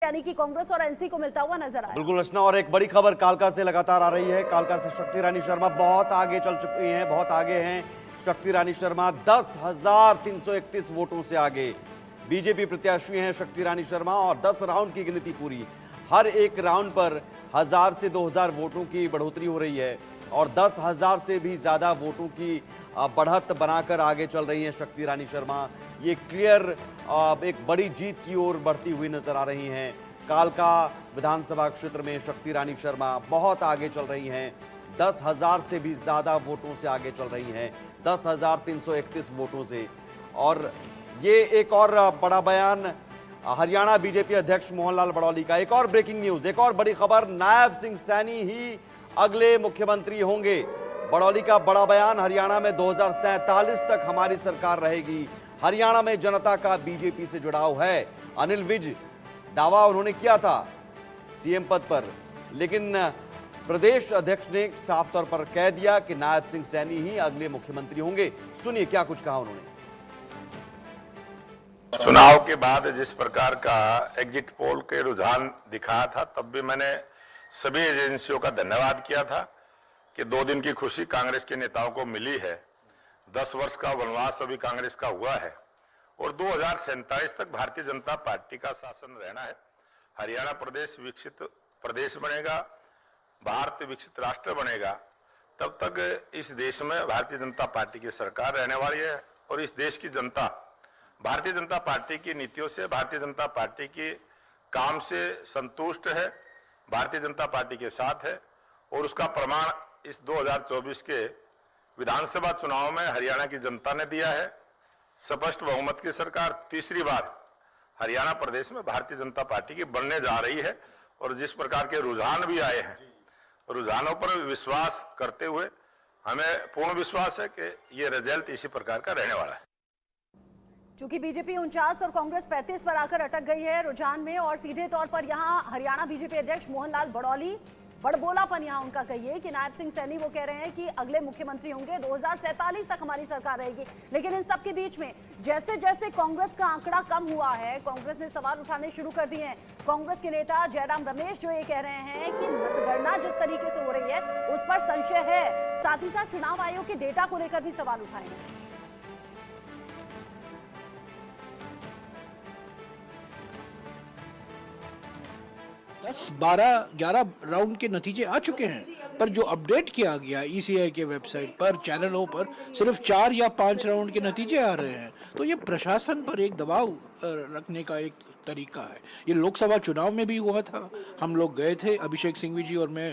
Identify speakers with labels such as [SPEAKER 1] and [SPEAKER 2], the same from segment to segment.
[SPEAKER 1] यानी कि कांग्रेस और एनसी को मिलता हुआ नजर आया।
[SPEAKER 2] बिल्कुल रचना, और एक बड़ी खबर कालका से लगातार आ रही है। कालका से शक्ति रानी शर्मा बहुत आगे चल चुकी हैं, बहुत आगे हैं शक्ति रानी शर्मा, 10,331 वोटों से आगे बीजेपी प्रत्याशी हैं शक्ति रानी शर्मा। और 10 राउंड की गिनती पूरी, हर एक राउंड पर 1000 से 2000 वोटों की बढ़ोतरी हो रही है और 10,000 से भी ज्यादा वोटों की बढ़त बनाकर आगे चल रही हैं शक्ति रानी शर्मा। ये क्लियर एक बड़ी जीत की ओर बढ़ती हुई नजर आ रही हैं। कालका विधानसभा क्षेत्र में शक्ति रानी शर्मा बहुत आगे चल रही हैं, 10,000 से भी ज्यादा वोटों से आगे चल रही हैं, 10,331 वोटों से। और ये एक और बड़ा बयान हरियाणा बीजेपी अध्यक्ष मोहनलाल बड़ौली का। एक और ब्रेकिंग न्यूज, एक और बड़ी खबर, नायब सिंह सैनी ही अगले मुख्यमंत्री होंगे। बड़ौली का बड़ा बयान, हरियाणा में 2047 तक हमारी सरकार रहेगी। हरियाणा में जनता का बीजेपी से जुड़ाव है। अनिल विज दावा उन्होंने किया था सीएम पद पर, लेकिन प्रदेश अध्यक्ष ने साफ तौर पर कह दिया कि नायब सिंह सैनी ही अगले मुख्यमंत्री होंगे। सुनिए क्या कुछ कहा उन्होंने।
[SPEAKER 3] चुनाव के बाद जिस प्रकार का एग्जिट पोल के रुझान दिखाया था, तब भी मैंने सभी एजेंसियों का धन्यवाद किया था कि 2 दिन की खुशी कांग्रेस के नेताओं को मिली है। 10 वर्ष का वनवास अभी कांग्रेस का हुआ है और 2047 तक भारतीय जनता पार्टी का शासन रहना है। हरियाणा प्रदेश विकसित प्रदेश बनेगा, भारत विकसित राष्ट्र बनेगा, तब तक इस देश में भारतीय जनता पार्टी की सरकार रहने वाली है। और इस देश की जनता भारतीय जनता पार्टी की नीतियों से, भारतीय जनता पार्टी के काम से संतुष्ट है, भारतीय जनता पार्टी के साथ है। और उसका प्रमाण इस 2024 के विधानसभा चुनाव में हरियाणा की जनता ने दिया है। स्पष्ट बहुमत की सरकार तीसरी बार हरियाणा प्रदेश में भारतीय जनता पार्टी की बनने जा रही है। और जिस प्रकार के रुझान भी आए हैं, रुझानों पर विश्वास करते हुए हमें पूर्ण विश्वास है कि ये रिजल्ट इसी प्रकार का रहने वाला है।
[SPEAKER 1] चूंकि बीजेपी 49 और कांग्रेस 35 पर आकर अटक गई है रुझान में, और सीधे तौर पर यहां हरियाणा बीजेपी अध्यक्ष मोहनलाल बड़ौली, बड़बोलापन यहां उनका कहिए कि नायब सिंह सैनी वो कह रहे हैं कि अगले मुख्यमंत्री होंगे, 2047 तक हमारी सरकार रहेगी। लेकिन इन सब के बीच में जैसे जैसे कांग्रेस का आंकड़ा कम हुआ है, कांग्रेस ने सवाल उठाने शुरू कर दिए हैं। कांग्रेस के नेता जयराम रमेश जो ये कह रहे हैं कि मतगणना जिस तरीके से हो रही है उस पर संशय है, साथ ही साथ चुनाव आयोग के डेटा को लेकर भी सवाल उठाए हैं।
[SPEAKER 4] 10, 12, 11 राउंड के नतीजे आ चुके हैं, पर जो अपडेट किया गया ईसीआई के वेबसाइट पर, चैनलों पर, सिर्फ 4 या 5 राउंड के नतीजे आ रहे हैं। तो ये प्रशासन पर एक दबाव रखने का एक तरीका है। ये लोकसभा चुनाव में भी हुआ था, हम लोग गए थे, अभिषेक सिंघवी जी और मैं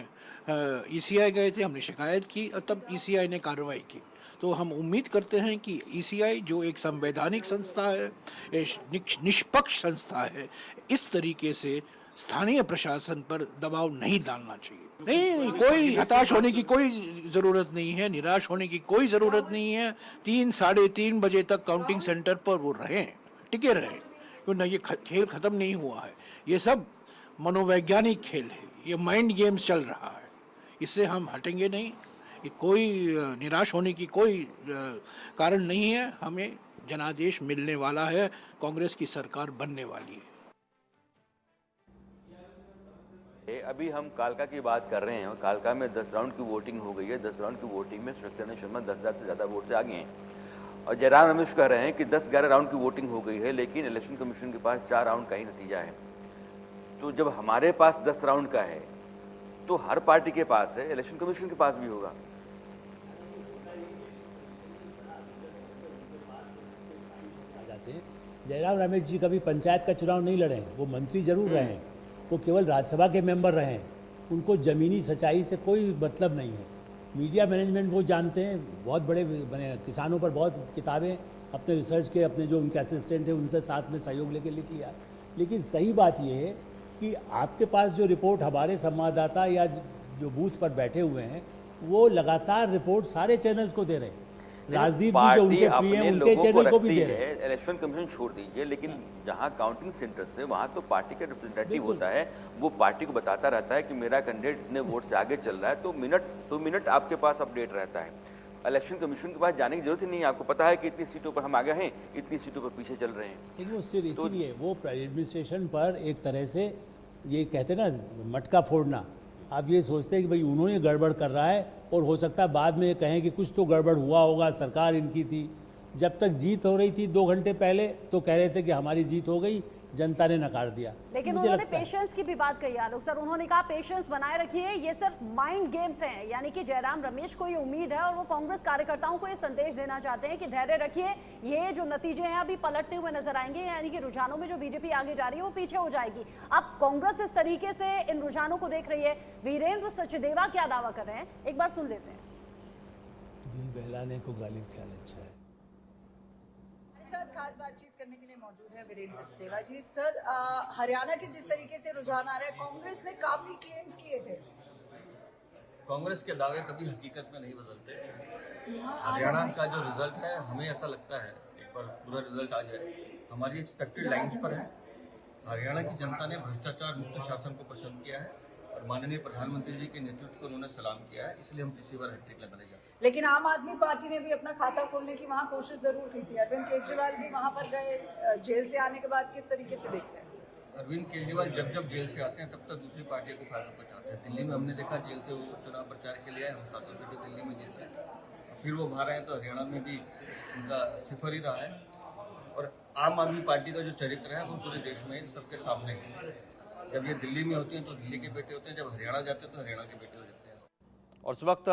[SPEAKER 4] ईसीआई गए थे, हमने शिकायत की और तब ईसीआई ने कार्रवाई की। तो हम उम्मीद करते हैं कि ईसीआई जो एक संवैधानिक संस्था है, निष्पक्ष संस्था है, इस तरीके से स्थानीय प्रशासन पर दबाव नहीं डालना चाहिए। नहीं, कोई हताश होने की कोई जरूरत नहीं है, निराश होने की कोई जरूरत नहीं है। 3, साढ़े 3 बजे तक काउंटिंग सेंटर पर वो रहें, टिके रहें, क्योंकि ये खेल खत्म नहीं हुआ है। ये सब मनोवैज्ञानिक खेल है, ये माइंड गेम्स चल रहा है, इससे हम हटेंगे नहीं। ये कोई निराश होने की कोई कारण नहीं है। हमें जनादेश मिलने वाला है, कांग्रेस की सरकार बनने वाली है।
[SPEAKER 5] अभी हम कालका की बात कर रहे हैं और कालका में 10 राउंड की वोटिंग हो गई है। 10 राउंड की वोटिंग में शक्ति रानी शर्मा 10,000 से ज़्यादा वोट से आगे हैं। और जयराम रमेश कह रहे हैं कि 10-11 राउंड की वोटिंग हो गई है, लेकिन इलेक्शन कमीशन के पास 4 राउंड का ही नतीजा है। तो जब हमारे पास 10 राउंड का है तो हर पार्टी के पास है, इलेक्शन कमीशन के पास भी होगा।
[SPEAKER 6] जयराम रमेश जी कभी पंचायत का चुनाव नहीं लड़े, वो मंत्री जरूर रहे हैं, वो केवल राज्यसभा के मेंबर रहे हैं, उनको ज़मीनी सच्चाई से कोई मतलब नहीं है। मीडिया मैनेजमेंट वो जानते हैं, बहुत बड़े बने, किसानों पर बहुत किताबें अपने रिसर्च के, अपने जो उनके असिस्टेंट हैं उनसे साथ में सहयोग लेके लिख लिया। लेकिन सही बात ये है कि आपके पास जो रिपोर्ट हमारे संवाददाता या जो बूथ पर बैठे हुए हैं वो लगातार रिपोर्ट सारे चैनल्स को दे रहे हैं, राजदीप जी जो उनके प्रिय हैं उनके चैनल को भी दे रहे हैं।
[SPEAKER 5] इलेक्शन कमीशन छोड़ दीजिए, लेकिन जहां काउंटिंग सेंटर्स है वहां तो पार्टी का रिप्रेजेंटेटिव होता है, वो पार्टी को बताता रहता है कि मेरा कैंडिडेट इतने वोट से आगे चल रहा है, तो मिनट टू मिनट आपके पास अपडेट रहता है। इलेक्शन कमीशन के पास जाने की जरूरत ही नहीं है। आपको पता है कि इतनी सीटों पर हम आगे हैं, इतनी सीटों पर पीछे चल रहे हैं।
[SPEAKER 6] लेकिन वो सिर्फ इसीलिए वो एडमिनिस्ट्रेशन पर एक तरह से ये कहते हैं ना मटका फोड़ना। आप ये सोचते हैं कि भाई उन्होंने गड़बड़ कर रहा है और हो सकता है बाद में ये कहें कि कुछ तो गड़बड़ हुआ होगा, सरकार इनकी थी। जब तक जीत हो रही थी 2 घंटे पहले तो कह रहे थे कि हमारी जीत हो गई, जनता ने नकार दिया।
[SPEAKER 1] लेकिन
[SPEAKER 6] मुझे
[SPEAKER 1] उन्होंने
[SPEAKER 6] लगता है
[SPEAKER 1] पेशेंस की भी बात कही आलोक सर। उन्होंने कहा पेशेंस बनाए रखिए, ये सिर्फ माइंड गेम्स हैं। यानी कि जयराम रमेश को ये उम्मीद है और वो कांग्रेस कार्यकर्ताओं को ये संदेश देना चाहते हैं कि धैर्य रखिए, ये जो नतीजे हैं अभी पलटते हुए नजर आएंगे। यानी कि रुझानों में जो बीजेपी आगे जा रही है वो पीछे हो जाएगी। अब कांग्रेस इस तरीके से इन रुझानों को देख रही है। वीरेंद्र सचदेवा क्या दावा कर रहे हैं, एक बार सुन लेते हैं।
[SPEAKER 6] दिल बहलाने को गालिब ख्याल अच्छा है।
[SPEAKER 7] साथ खास बातचीत करने के लिए मौजूद है वीरेंद्र सचदेवा जी। सर, हरियाणा के जिस तरीके से रुझान आ रहा है, कांग्रेस ने काफी क्लेम्स किए थे।
[SPEAKER 8] कांग्रेस के दावे कभी हकीकत में नहीं बदलते। हरियाणा का जो रिजल्ट है, हमें ऐसा लगता है एक बार पूरा रिजल्ट आ जाए, हमारी एक्सपेक्टेड लाइंस पर है। हरियाणा की जनता ने भ्रष्टाचार मुक्त शासन को पसंद किया है और माननीय प्रधानमंत्री जी के नेतृत्व को उन्होंने सलाम किया है। इसलिए हम तीसरी बार हैट्रिक लगाने जाते हैं।
[SPEAKER 7] लेकिन आम आदमी पार्टी ने भी अपना खाता खोलने की वहाँ कोशिश जरूर की थी। अरविंद केजरीवाल भी वहाँ पर गए, जेल से आने के बाद किस तरीके से देखते हैं?
[SPEAKER 8] अरविंद केजरीवाल जब जब जेल से आते हैं तब तक दूसरी पार्टियों को फायदा पहुंचाते हैं। दिल्ली में हमने देखा जेल से वो चुनाव प्रचार के लिए आए, हम 7 सीटें दिल्ली में जीते, फिर वो बाहर आए तो हरियाणा में भी उनका सिफर ही रहा है। और आम आदमी पार्टी का जो चरित्र है वो पूरे देश में सबके सामने है। जब ये दिल्ली में होती हैं तो दिल्ली के बेटे होते हैं, जब हरियाणा जाते हैं तो हरियाणा के बेटे हो जाते हैं।
[SPEAKER 2] और इस वक्त